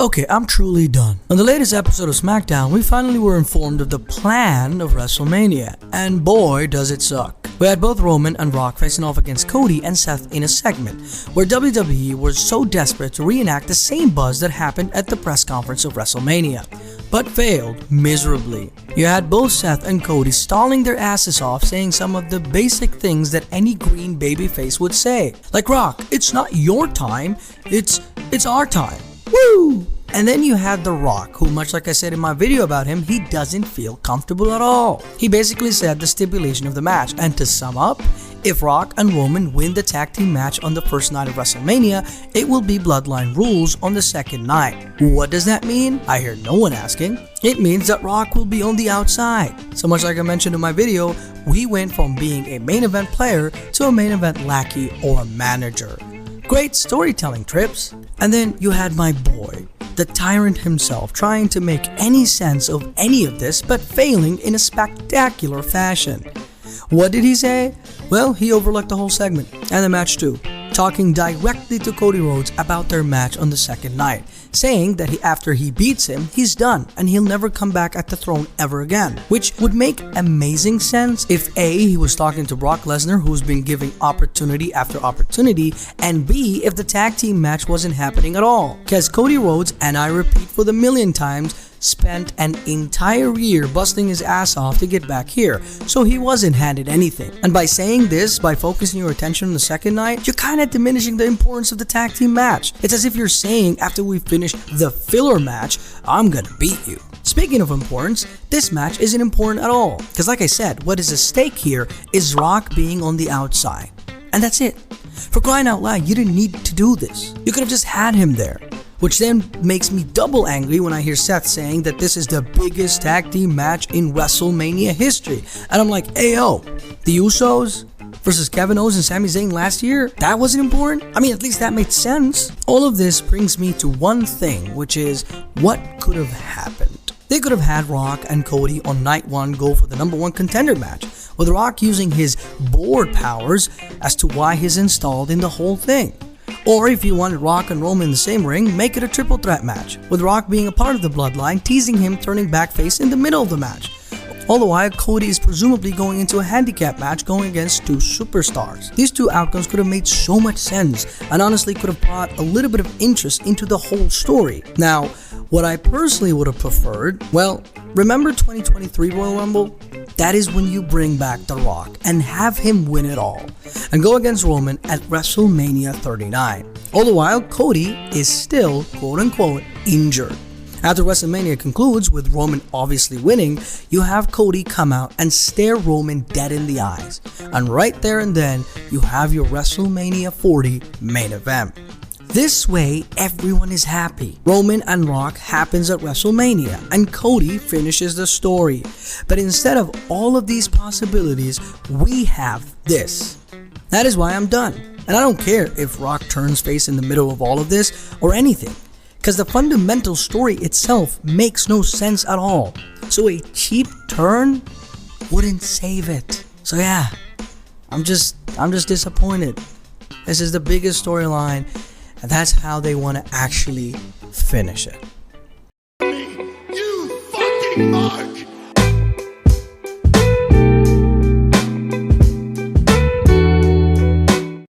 Okay, I'm truly done. On the latest episode of SmackDown, we finally were informed of the plan of WrestleMania, and boy does it suck. We had both Roman and Rock facing off against Cody and Seth in a segment where WWE was so desperate to reenact the same buzz that happened at the press conference of WrestleMania, but failed miserably. You had both Seth and Cody stalling their asses off saying some of the basic things that any green babyface would say. Like, Rock, it's not your time, it's our time. Woo! And then you had The Rock, who, much like I said in my video about him, he doesn't feel comfortable at all. He basically said the stipulation of the match, and to sum up, if Rock and Roman win the tag team match on the first night of WrestleMania, it will be Bloodline rules on the second night. What does that mean? I hear no one asking. It means that Rock will be on the outside. So much like I mentioned in my video, we went from being a main event player to a main event lackey or a manager. Great storytelling, Trips. And then you had my boy, the tyrant himself, trying to make any sense of any of this but failing in a spectacular fashion. What did he say? Well, he overlooked the whole segment and the match too, talking directly to Cody Rhodes about their match on the second night, saying that after he beats him, he's done and he'll never come back at the throne ever again, which would make amazing sense if A, he was talking to Brock Lesnar, who's been giving opportunity after opportunity, and B, if the tag team match wasn't happening at all. Because Cody Rhodes, and I repeat for the millionth times, spent an entire year busting his ass off to get back here, so he wasn't handed anything. And by saying this, by focusing your attention on the second night, you're kinda diminishing the importance of the tag team match. It's as if you're saying, after we finish the filler match, I'm gonna beat you. Speaking of importance, this match isn't important at all, because like I said, what is at stake here is Rock being on the outside. And that's it. For crying out loud, you didn't need to do this. You could have just had him there. Which then makes me double angry when I hear Seth saying that this is the biggest tag team match in WrestleMania history. And I'm like, ayo, the Usos versus Kevin Owens and Sami Zayn last year? That wasn't important? I mean, at least that made sense. All of this brings me to one thing, which is what could have happened. They could have had Rock and Cody on night one go for the #1 contender match, with Rock using his board powers as to why he's installed in the whole thing. Or if you wanted Rock and Roman in the same ring, make it a triple threat match, with Rock being a part of the bloodline, teasing him turning backface in the middle of the match. All the while, Cody is presumably going into a handicap match going against two superstars. These two outcomes could have made so much sense, and honestly could have brought a little bit of interest into the whole story. Now, what I personally would have preferred, well, remember 2023 Royal Rumble? That is when you bring back The Rock and have him win it all, and go against Roman at WrestleMania 39. All the while, Cody is still, quote-unquote, injured. After WrestleMania concludes, with Roman obviously winning, you have Cody come out and stare Roman dead in the eyes. And right there and then, you have your WrestleMania 40 main event. This way, everyone is happy. Roman and Rock happens at WrestleMania, and Cody finishes the story. But instead of all of these possibilities, we have this. That is why I'm done. And I don't care if Rock turns face in the middle of all of this or anything, because the fundamental story itself makes no sense at all. So a cheap turn wouldn't save it. So yeah, I'm just disappointed. This is the biggest storyline, and that's how they want to actually finish it. You fucking mark!